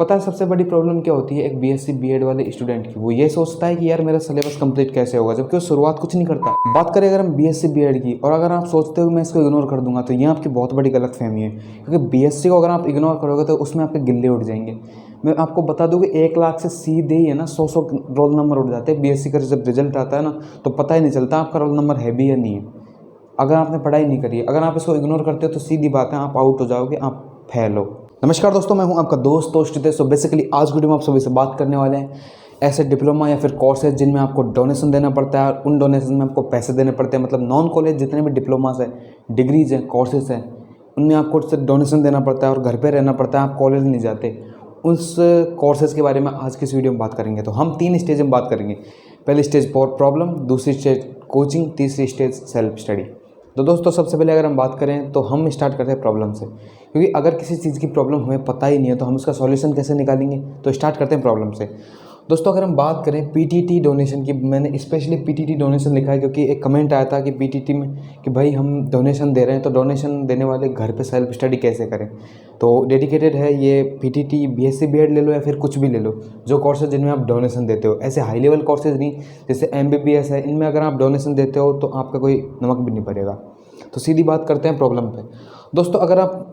पता है सबसे बड़ी प्रॉब्लम क्या होती है एक बीएससी बीएड वाले स्टूडेंट की? वो ये सोचता है कि यार मेरा सिलेबस कंप्लीट कैसे होगा, जबकि वो शुरुआत कुछ नहीं करता। बात करें अगर हम बीएससी बीएड की, और अगर आप सोचते हो मैं इसको इग्नोर कर दूंगा, तो ये आपकी बहुत बड़ी गलतफहमी है। क्योंकि बीएससी को अगर आप इग्नोर करोगे तो उसमें आपके गिल्ले उड़ जाएंगे। मैं आपको बता दूं कि 1 लाख से सीधे ही है ना 100 रोल नंबर उड़ जाते हैं। बीएससी का जब रिजल्ट आता है ना, तो पता ही नहीं चलता आपका रोल नंबर है भी या नहीं है, अगर आपने पढ़ाई नहीं करी है। अगर आप इसको इग्नोर करते हो तो सीधी बात है, आप आउट हो जाओगे, आप फेल हो। नमस्कार दोस्तों, मैं हूं आपका दोस्त रितेश। तो बेसिकली आज वीडियो में आप सभी से बात करने वाले हैं ऐसे डिप्लोमा या फिर कोर्सेज जिनमें आपको डोनेशन देना पड़ता है, और उन डोनेशन में आपको पैसे देने पड़ते हैं। मतलब नॉन कॉलेज जितने भी डिप्लोमास हैं, डिग्रीज हैं, कोर्सेज हैं, उनमें आपको सिर्फ डोनेशन देना पड़ता है और घर पर रहना पड़ता है, आप कॉलेज नहीं जाते। उस कोर्सेज के बारे में आज की इस वीडियो में बात करेंगे। तो हम 3 स्टेज में बात करेंगे। पहली स्टेज प्रॉब्लम, दूसरी स्टेज कोचिंग, तीसरी स्टेज सेल्फ स्टडी। तो दोस्तों सबसे पहले अगर हम बात करें तो हम स्टार्ट करते हैं प्रॉब्लम से, क्योंकि अगर किसी चीज़ की प्रॉब्लम हमें पता ही नहीं है तो हम उसका सॉल्यूशन कैसे निकालेंगे। तो स्टार्ट करते हैं प्रॉब्लम से। दोस्तों अगर हम बात करें पीटीटी डोनेशन की, मैंने स्पेशली पीटीटी डोनेशन लिखा है क्योंकि एक कमेंट आया था कि पीटीटी में कि भाई हम डोनेशन दे रहे हैं तो डोनेशन देने वाले घर पे सेल्फ स्टडी कैसे करें। तो डेडिकेटेड है ये पीटीटी, बीएससी बीएड ले लो या फिर कुछ भी ले लो, जो कोर्सेज जिनमें आप डोनेशन देते हो। ऐसे हाई लेवल कोर्सेज नहीं, जैसे एमबीबीएस है, इनमें अगर आप डोनेशन देते हो तो आपका कोई नमक भी नहीं पड़ेगा। तो सीधी बात करते हैं प्रॉब्लम पे। दोस्तों अगर आप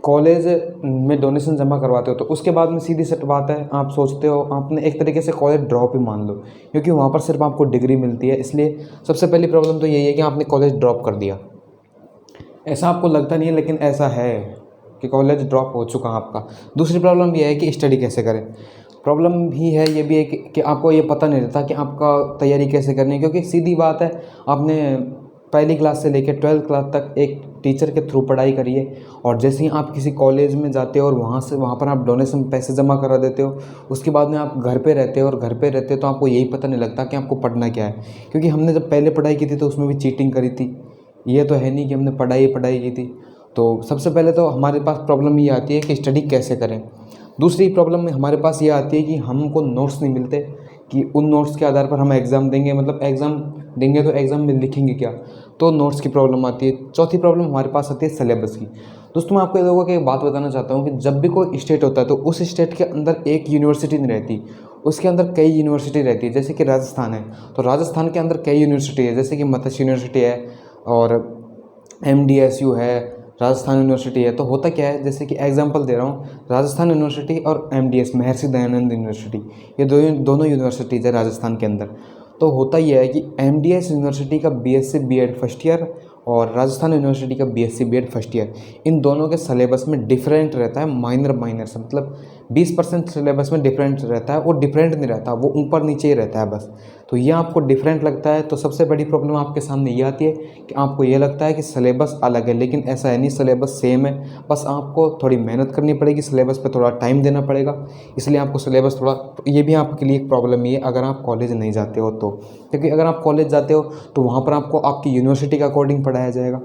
कॉलेज में डोनेशन जमा करवाते हो तो उसके बाद में सीधी सेट बात है, आप सोचते हो आपने एक तरीके से कॉलेज ड्रॉप ही मान लो, क्योंकि वहाँ पर सिर्फ आपको डिग्री मिलती है। इसलिए सबसे पहली प्रॉब्लम तो यही है कि आपने कॉलेज ड्रॉप कर दिया। ऐसा आपको लगता नहीं है लेकिन ऐसा है कि कॉलेज ड्रॉप हो चुका आपका। दूसरी प्रॉब्लम यह है कि स्टडी कैसे करें। प्रॉब्लम भी है, ये भी है कि आपको ये पता नहीं रहता कि आपका तैयारी कैसे करनी है। क्योंकि सीधी बात है, आपने पहली क्लास से लेकर 12th क्लास तक एक टीचर के थ्रू पढ़ाई करी है, और जैसे ही आप किसी कॉलेज में जाते हो और वहाँ पर आप डोनेशन पैसे जमा करा देते हो, उसके बाद में आप घर पे रहते हो, और घर पे रहते हो तो आपको यही पता नहीं लगता कि आपको पढ़ना क्या है। क्योंकि हमने जब पहले पढ़ाई की थी तो उसमें भी चीटिंग करी थी, ये तो है नहीं कि हमने पढ़ाई की थी। तो सबसे पहले तो हमारे पास प्रॉब्लम ये आती है कि स्टडी कैसे करें। दूसरी प्रॉब्लम में हमारे पास ये आती है कि हमको नोट्स नहीं मिलते, कि उन नोट्स के आधार पर हम एग्ज़ाम देंगे। मतलब एग्ज़ाम देंगे तो एग्ज़ाम में लिखेंगे क्या, तो नोट्स की प्रॉब्लम आती है। चौथी प्रॉब्लम हमारे पास आती है सिलेबस की। दोस्तों मैं आपको लोगों को एक बात बताना चाहता हूँ कि जब भी कोई स्टेट होता है तो उस स्टेट के अंदर एक यूनिवर्सिटी नहीं रहती, उसके अंदर कई यूनिवर्सिटी रहती है। जैसे कि राजस्थान है तो राजस्थान के अंदर कई यूनिवर्सिटी है, जैसे कि मत्स्य यूनिवर्सिटी है और MDSU है, राजस्थान यूनिवर्सिटी है। तो होता क्या है, जैसे कि एग्जांपल दे रहा हूँ, राजस्थान यूनिवर्सिटी और MDS महर्षि दयानंद यूनिवर्सिटी, ये दोनों यूनिवर्सिटीज़ है राजस्थान के अंदर। तो होता यह है कि MDS यूनिवर्सिटी का BSc BEd फर्स्ट ईयर और राजस्थान यूनिवर्सिटी का BSc BEd फर्स्ट ईयर, इन दोनों के सिलेबस में डिफरेंट रहता है। माइनर से मतलब 20% सिलेबस में डिफरेंट रहता है। वो डिफरेंट नहीं रहता, वो ऊपर नीचे ही रहता है बस। तो ये आपको डिफरेंट लगता है तो सबसे बड़ी प्रॉब्लम आपके सामने ये आती है कि आपको ये लगता है कि सिलेबस अलग है, लेकिन ऐसा है नहीं, सिलेबस सेम है। बस आपको थोड़ी मेहनत करनी पड़ेगी, सिलेबस पे थोड़ा टाइम देना पड़ेगा। इसलिए आपको सिलेबस थोड़ा, ये भी आपके लिए एक प्रॉब्लम ही है अगर आप कॉलेज नहीं जाते हो तो। क्योंकि अगर आप कॉलेज जाते हो तो वहाँ पर आपको आपकी यूनिवर्सिटी के अकॉर्डिंग पढ़ाया जाएगा,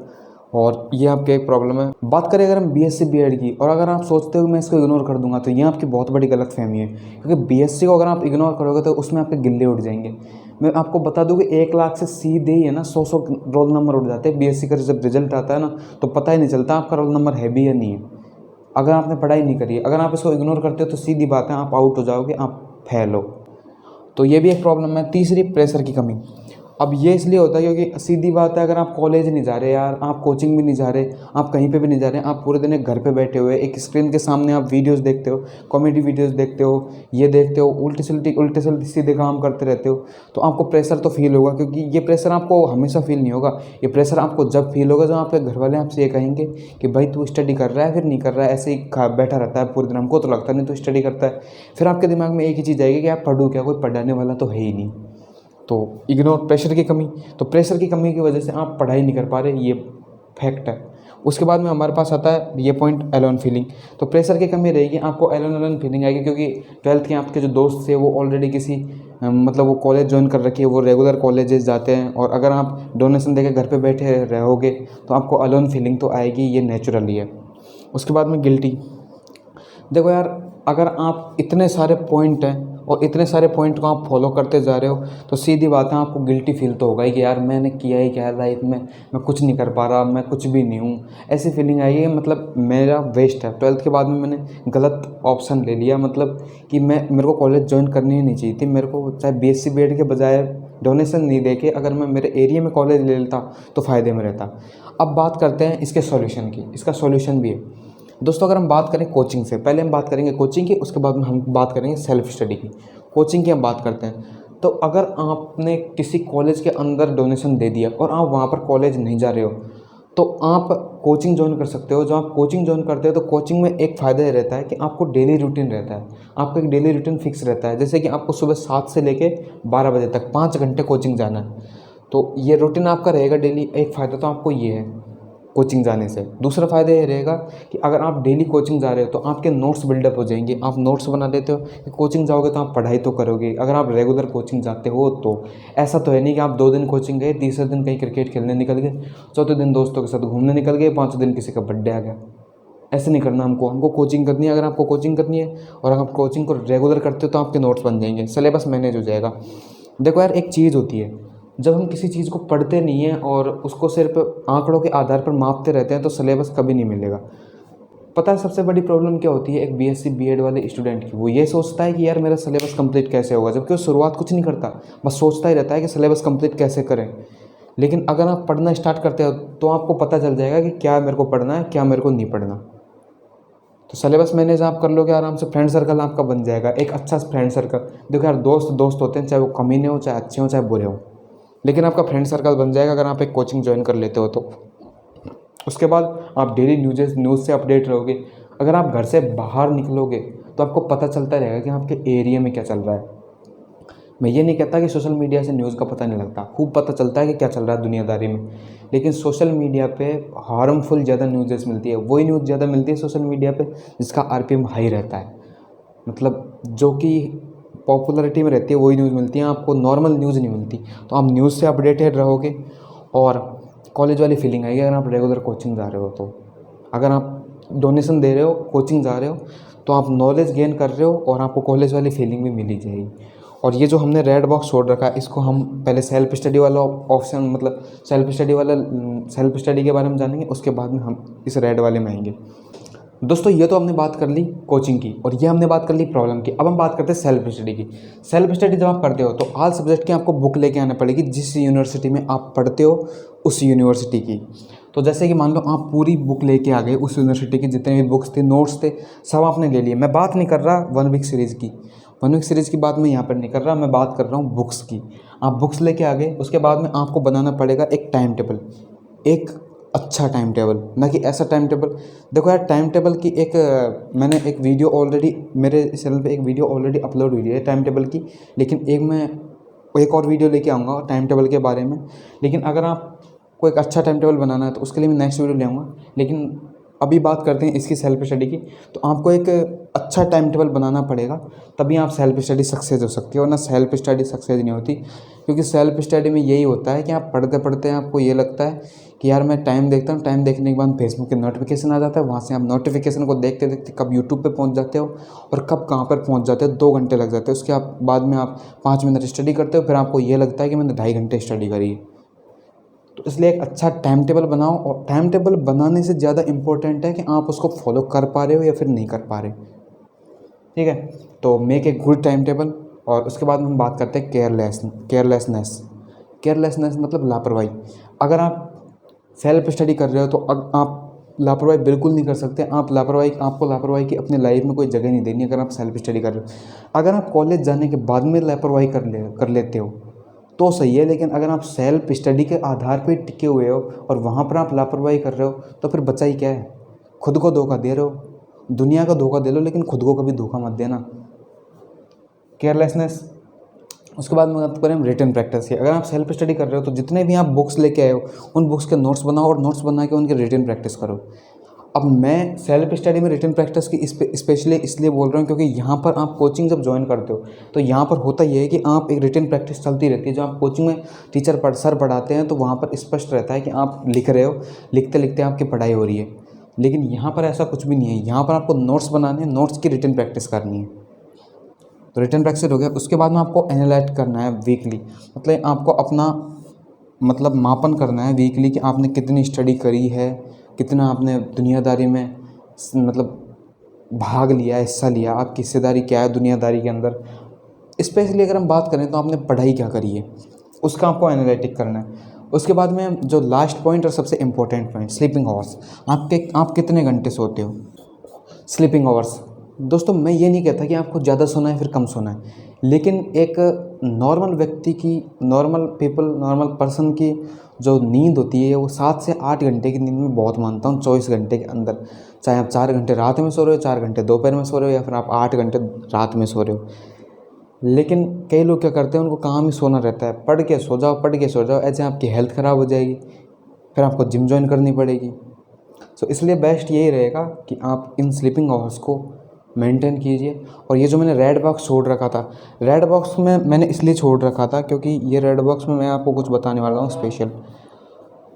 और ये आपकी एक प्रॉब्लम है। बात करें अगर हम बीएससी बीएड की, और अगर आप सोचते हो मैं इसको इग्नोर कर दूंगा, तो ये आपकी बहुत बड़ी गलतफहमी है। क्योंकि बीएससी को अगर आप इग्नोर करोगे तो उसमें आपके गिल्ले उड़ जाएंगे। मैं आपको बता दूं कि 1 लाख से सीधे ही है ना 100 रोल नंबर उड़ जाते हैं। बीएससी का जब रिजल्ट आता है ना, तो पता ही नहीं चलता आपका रोल नंबर है भी या नहीं है, अगर आपने पढ़ाई नहीं करी है। अगर आप इसको इग्नोर करते हो तो सीधी बात है, आप आउट हो जाओगे, आप फेल हो। तो ये भी एक प्रॉब्लम है। तीसरी, प्रेशर की कमी। अब ये इसलिए होता है क्योंकि सीधी बात है, अगर आप कॉलेज नहीं जा रहे यार, आप कोचिंग भी नहीं जा रहे, आप कहीं पे भी नहीं जा रहे, आप पूरे दिन एक घर पे बैठे हुए एक स्क्रीन के सामने आप वीडियोस देखते हो, कॉमेडी वीडियोस देखते हो, ये देखते हो, उल्टे सीधे काम करते रहते हो, तो आपको प्रेशर तो फील होगा। क्योंकि ये प्रेशर आपको हमेशा फील नहीं होगा, ये प्रेशर आपको जब फील होगा जब आपके घर वाले आपसे ये कहेंगे कि भाई तू स्टडी कर रहा है फिर नहीं कर रहा है, ऐसे ही बैठा रहता है पूरे दिन, हमको तो लगता नहीं तू स्टडी करता है। फिर आपके दिमाग में एक ही चीज़ आएगी कि आप पढ़ूँ क्या, कोई पढ़ाने वाला तो है ही नहीं। तो इग्नोर, प्रेशर की कमी। तो प्रेशर की कमी की वजह से आप पढ़ाई नहीं कर पा रहे, ये फैक्ट है। उसके बाद में हमारे पास आता है ये पॉइंट, एलोन फीलिंग। तो प्रेशर की कमी रहेगी, आपको एलोन फीलिंग आएगी, क्योंकि 12th के आपके जो दोस्त थे वो ऑलरेडी किसी मतलब वो कॉलेज ज्वाइन कर रखी है, वो रेगुलर कॉलेजेस जाते हैं, और अगर आप डोनेशन देकर घर पे बैठे रहोगे तो आपको एलोन फीलिंग तो आएगी, ये नेचुरली है। उसके बाद में गिल्टी। देखो यार, अगर आप इतने सारे पॉइंट हैं और इतने सारे पॉइंट को आप फॉलो करते जा रहे हो तो सीधी बात है आपको गिल्टी फील तो होगा ही कि यार मैंने किया ही क्या है लाइफ में, मैं कुछ नहीं कर पा रहा, मैं कुछ भी नहीं हूँ, ऐसी फीलिंग आई है। मतलब मेरा वेस्ट है, 12th के बाद में मैंने गलत ऑप्शन ले लिया। मतलब कि मेरे को कॉलेज ज्वाइन करनी ही नहीं चाहिए थी। मेरे को चाहे बीएससी बीएड के बजाय डोनेशन नहीं दे के अगर मैं मेरे एरिया में कॉलेज ले लेता तो फ़ायदे में रहता। अब बात करते हैं इसके सॉल्यूशन की। इसका सॉल्यूशन भी है दोस्तों। अगर हम बात करें कोचिंग से, पहले हम बात करेंगे कोचिंग की, उसके बाद में हम बात करेंगे सेल्फ स्टडी की। कोचिंग की हम बात करते हैं तो अगर आपने किसी कॉलेज के अंदर डोनेशन दे दिया और आप वहाँ पर कॉलेज नहीं जा रहे हो तो आप कोचिंग ज्वाइन कर सकते हो। जब आप कोचिंग ज्वाइन करते हो तो कोचिंग में एक फ़ायदा ये रहता है कि आपको डेली रूटीन रहता है, आपका एक डेली रूटीन फिक्स रहता है। जैसे कि आपको सुबह 7 से लेके 12 बजे तक 5 घंटे कोचिंग जाना है, तो ये रूटीन आपका रहेगा डेली। एक फ़ायदा तो आपको ये है कोचिंग जाने से। दूसरा फ़ायदा ये रहेगा कि अगर आप डेली कोचिंग जा रहे हो तो आपके नोट्स बिल्डअप हो जाएंगे। आप नोट्स बना लेते हो कि कोचिंग जाओगे तो आप पढ़ाई तो करोगे। अगर आप रेगुलर कोचिंग जाते हो तो ऐसा तो है नहीं कि आप 2 दिन कोचिंग गए, तीसरे दिन कहीं क्रिकेट खेलने निकल गए, चौथे दिन दोस्तों के साथ घूमने निकल गए, पाँचवें दिन किसी का बर्थडे आ गया। ऐसे नहीं करना हमको कोचिंग करनी है। अगर आपको कोचिंग करनी है और अगर आप कोचिंग को रेगुलर करते हो तो आपके नोट्स बन जाएंगे, सिलेबस मैनेज हो जाएगा। देखो यार, एक चीज़ होती है, जब हम किसी चीज़ को पढ़ते नहीं हैं और उसको सिर्फ आंकड़ों के आधार पर मापते रहते हैं तो सिलेबस कभी नहीं मिलेगा। पता है सबसे बड़ी प्रॉब्लम क्या होती है एक बीएससी बीएड वाले स्टूडेंट की? वो ये सोचता है कि यार मेरा सिलेबस कंप्लीट कैसे होगा, जबकि वो शुरुआत कुछ नहीं करता, बस सोचता ही रहता है कि सिलेबस कंप्लीट कैसे करें। लेकिन अगर आप पढ़ना स्टार्ट करते हो तो आपको पता चल जाएगा कि क्या मेरे को पढ़ना है, क्या मेरे को नहीं पढ़ना। तो सिलेबस मैनेज आप कर लोगे आराम से, फ्रेंड सर्कल आपका बन जाएगा, एक अच्छा फ्रेंड सर्कल। देखो यार, दोस्त दोस्त होते हैं, चाहे वो कमीने हो, चाहे अच्छे हो, चाहे बुरे हो, लेकिन आपका फ्रेंड सर्कल बन जाएगा अगर आप एक कोचिंग ज्वाइन कर लेते हो तो। उसके बाद आप डेली न्यूज़ से अपडेट रहोगे। अगर आप घर से बाहर निकलोगे तो आपको पता चलता रहेगा कि आपके एरिया में क्या चल रहा है। मैं ये नहीं कहता कि सोशल मीडिया से न्यूज़ का पता नहीं लगता, खूब पता चलता है कि क्या चल रहा है दुनियादारी में, लेकिन सोशल मीडिया पे हार्मफुल ज़्यादा न्यूज़ेस मिलती है। वही न्यूज़ ज़्यादा मिलती है सोशल मीडिया पे जिसका आरपीएम हाई रहता है, मतलब जो कि पॉपुलैरिटी में रहती है वही न्यूज़ मिलती है, आपको नॉर्मल न्यूज़ नहीं मिलती। तो आप न्यूज़ से अपडेटेड रहोगे और कॉलेज वाली फीलिंग आएगी अगर आप रेगुलर कोचिंग जा रहे हो तो। अगर आप डोनेशन दे रहे हो, कोचिंग जा रहे हो, तो आप नॉलेज गेन कर रहे हो और आपको कॉलेज वाली फीलिंग भी मिली जाएगी। और ये जो हमने रेड बॉक्स छोड़ रखा है, इसको हम पहले सेल्फ स्टडी वाला ऑप्शन, मतलब सेल्फ स्टडी के बारे में जानेंगे, उसके बाद में हम इस रेड वाले में आएंगे। दोस्तों, ये तो हमने बात कर ली कोचिंग की और ये हमने बात कर ली प्रॉब्लम की। अब हम बात करते हैं सेल्फ स्टडी की। सेल्फ स्टडी जब आप करते हो तो ऑल सब्जेक्ट की आपको बुक लेके आना पड़ेगी जिस यूनिवर्सिटी में आप पढ़ते हो उस यूनिवर्सिटी की। तो जैसे कि मान लो आप पूरी बुक लेके आ गए, उस यूनिवर्सिटी की जितने भी बुक्स थे, नोट्स थे, सब आपने ले लिए। मैं बात नहीं कर रहा 1 वीक सीरीज़ की, 1 वीक सीरीज़ की बात मैं यहाँ पर नहीं कर रहा, मैं बात कर रहा हूँ बुक्स की। आप बुक्स लेके आ गए, उसके बाद में आपको बनाना पड़ेगा एक टाइम टेबल, एक अच्छा टाइम टेबल, ना कि ऐसा टाइम टेबल। देखो यार, टाइम टेबल की मैंने एक वीडियो ऑलरेडी मेरे चैनल पे एक वीडियो ऑलरेडी अपलोड हुई है टाइम टेबल की, लेकिन एक और वीडियो लेके आऊँगा टाइम टेबल के बारे में। लेकिन अगर आपको एक अच्छा टाइम टेबल बनाना है तो उसके लिए मैं नेक्स्ट वीडियो ले आऊँगा। लेकिन अभी बात करते हैं इसकी सेल्फ स्टडी की। तो आपको एक अच्छा टाइम टेबल बनाना पड़ेगा, तभी आप सेल्फ स्टडी सक्सेस हो सकती है, वरना सेल्फ स्टडी सक्सेस नहीं होती। क्योंकि सेल्फ स्टडी में यही होता है कि आप पढ़ते पढ़ते आपको ये लगता है कि यार मैं टाइम देखता हूँ, टाइम देखने के बाद फेसबुक के नोटिफिकेशन आ जाता है, वहाँ से आप नोटिफिकेशन को देखते देखते कब यूट्यूब पे पहुँच जाते हो और कब कहाँ पर पहुँच जाते हो, 2 घंटे लग जाते हैं। उसके बाद में आप 5 मिनट स्टडी करते हो, फिर आपको ये लगता है कि मैंने 2.5 घंटे स्टडी करी है। तो इसलिए एक अच्छा टाइम टेबल बनाओ, और टाइम टेबल बनाने से ज़्यादा इम्पोर्टेंट है कि आप उसको फॉलो कर पा रहे हो या फिर नहीं कर पा रहे। ठीक है, तो make a good time table. और उसके बाद हम बात करते हैं केयरलेसनेस मतलब लापरवाही। अगर आप सेल्फ स्टडी कर रहे हो तो आप लापरवाही बिल्कुल नहीं कर सकते। आपको लापरवाही की अपनी लाइफ में कोई जगह नहीं देनी अगर आप सेल्फ स्टडी कर रहे हो। अगर आप कॉलेज जाने के बाद में लापरवाही कर लेते हो तो सही है, लेकिन अगर आप सेल्फ स्टडी के आधार पर टिके हुए हो और वहाँ पर आप लापरवाही कर रहे हो तो फिर बचा ही क्या है? खुद को धोखा दे रहे हो। दुनिया का धोखा दे लो लेकिन खुद को कभी धोखा मत देना। केयरलेसनेस। उसके बाद में बात करें हम रिटन प्रैक्टिस की। अगर आप सेल्फ स्टडी कर रहे हो तो जितने भी आप बुक्स लेके आए हो उन बुक्स के नोट्स बनाओ और नोट्स बना के उनकी रिटन प्रैक्टिस करो। अब मैं सेल्फ स्टडी में रिटन प्रैक्टिस की स्पेशली इसलिए बोल रहा हूँ क्योंकि यहाँ पर आप कोचिंग जब ज्वाइन करते हो तो यहाँ पर होता ये है कि आप एक रिटन प्रैक्टिस चलती रहती है। जो आप कोचिंग में सर पढ़ाते हैं तो वहाँ पर स्पष्ट रहता है कि आप लिख रहे हो, लिखते लिखते आपकी पढ़ाई हो रही है। लेकिन यहाँ पर ऐसा कुछ भी नहीं है। यहाँ पर आपको नोट्स बनाने हैं, नोट्स की रिटन प्रैक्टिस करनी है। तो रिटन प्रैक्टिस हो गया। उसके बाद में आपको एनालाइज करना है वीकली, मतलब आपको अपना मतलब मापन करना है वीकली कि आपने कितनी स्टडी करी है, कितना आपने दुनियादारी में मतलब भाग लिया, हिस्सा लिया, आपकी हिस्सेदारी क्या है दुनियादारी के अंदर। स्पेशली अगर हम बात करें तो आपने पढ़ाई क्या करी है, उसका आपको एनालिटिक करना है। उसके बाद में जो लास्ट पॉइंट और सबसे इम्पोर्टेंट पॉइंट, स्लीपिंग आवर्स। आप कितने घंटे सोते हो, स्लीपिंग आवर्स। दोस्तों मैं ये नहीं कहता कि आपको ज़्यादा सोना है फिर कम सोना है, लेकिन एक नॉर्मल व्यक्ति की, नॉर्मल पीपल, नॉर्मल पर्सन की जो नींद होती है वो 7 से 8 घंटे की नींद में बहुत मानता हूँ 24 घंटे के अंदर। चाहे आप 4 घंटे रात में सो रहे हो, 4 घंटे दोपहर में सो रहे हो, या फिर आप 8 घंटे रात में सो रहे हो। लेकिन कई लोग क्या करते हैं, उनको काम ही सोना रहता है, पढ़ के सो जाओ, पढ़ के सो जाओ, ऐसे आपकी हेल्थ ख़राब हो जाएगी, फिर आपको जिम ज्वाइन करनी पड़ेगी। सो इसलिए बेस्ट यही रहेगा कि आप इन स्लीपिंग आवर्स को मेंटेन कीजिए। और ये जो मैंने रेड बॉक्स छोड़ रखा था, रेड बॉक्स में मैंने इसलिए छोड़ रखा था क्योंकि ये रेड बॉक्स में मैं आपको कुछ बताने वाला हूँ स्पेशल।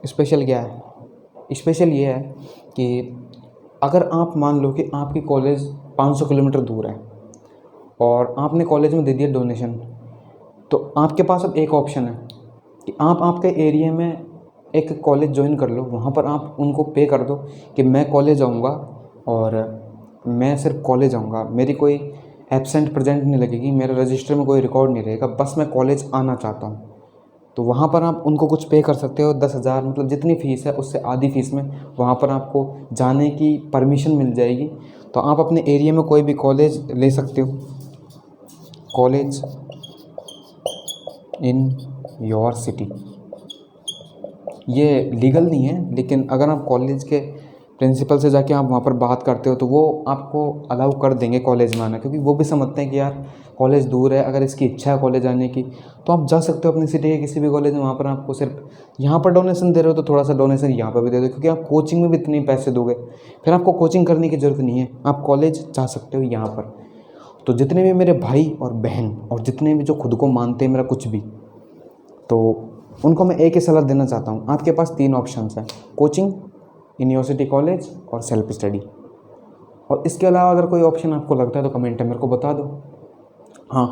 स्पेशल क्या है? स्पेशल ये है कि अगर आप मान लो कि आपकी कॉलेज 500 किलोमीटर दूर है और आपने कॉलेज में दे दिया डोनेशन, तो आपके पास अब एक ऑप्शन है कि आप आपके एरिया में एक कॉलेज ज्वाइन कर लो। वहाँ पर आप उनको पे कर दो कि मैं कॉलेज आऊँगा और मैं सिर्फ कॉलेज आऊँगा, मेरी कोई एब्सेंट प्रेजेंट नहीं लगेगी, मेरे रजिस्टर में कोई रिकॉर्ड नहीं रहेगा, बस मैं कॉलेज आना चाहता हूँ। तो वहाँ पर आप उनको कुछ पे कर सकते हो, 10,000 मतलब जितनी फ़ीस है उससे आधी फ़ीस में वहाँ पर आपको जाने की परमिशन मिल जाएगी। तो आप अपने एरिया में कोई भी कॉलेज ले सकते हो, कॉलेज इन योर सिटी। ये लीगल नहीं है, लेकिन अगर आप कॉलेज के प्रिंसिपल से जाके आप वहाँ पर बात करते हो तो वो आपको अलाउ कर देंगे कॉलेज में आना, क्योंकि वो भी समझते हैं कि यार कॉलेज दूर है, अगर इसकी इच्छा है कॉलेज आने की तो आप जा सकते हो अपनी सिटी के किसी भी कॉलेज में। वहाँ पर आपको सिर्फ यहाँ पर डोनेशन दे रहे हो तो थोड़ा सा डोनेशन यहाँ पर भी दे दो, क्योंकि आप कोचिंग में भी इतने पैसे दोगे फिर आपको कोचिंग करने की ज़रूरत नहीं है, आप कॉलेज जा सकते हो यहाँ पर। तो जितने भी मेरे भाई और बहन और जितने भी जो खुद को मानते हैं मेरा कुछ भी, तो उनको मैं एक ही सलाह देना चाहता हूँ, आपके पास 3 ऑप्शंस हैं, कोचिंग, यूनिवर्सिटी कॉलेज और सेल्फ स्टडी। और इसके अलावा अगर कोई ऑप्शन आपको लगता है तो कमेंट में मेरे को बता दो। हाँ,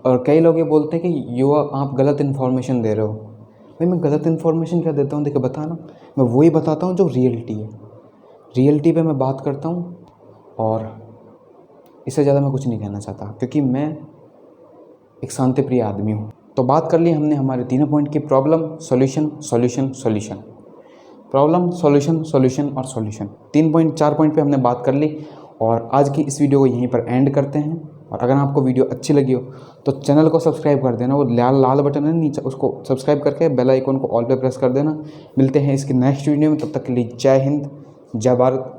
और कई लोग ये बोलते हैं कि आप गलत इन्फॉर्मेशन दे रहे हो। भाई मैं गलत इन्फॉर्मेशन क्या देता हूँ, देखिए बताना, मैं वही बताता हूँ जो रियलिटी है, रियलिटी पे मैं बात करता हूँ और इससे ज़्यादा मैं कुछ नहीं कहना चाहता, क्योंकि मैं एक शांति प्रिय आदमी हूँ। तो बात कर ली हमने हमारे तीनों पॉइंट की, problem, solution, solution, solution. Problem, solution, solution और सॉल्यूशन, 4 पॉइंट पे हमने बात कर ली। और आज की इस वीडियो को यहीं पर एंड करते हैं। और अगर आपको वीडियो अच्छी लगी हो तो चैनल को सब्सक्राइब कर देना, वो लाल बटन है नीचे, उसको सब्सक्राइब करके बेल आइकन को ऑल पे प्रेस कर देना। मिलते हैं इसकी नेक्स्ट वीडियो में, तब तक के लिए जय हिंद, जय भारत।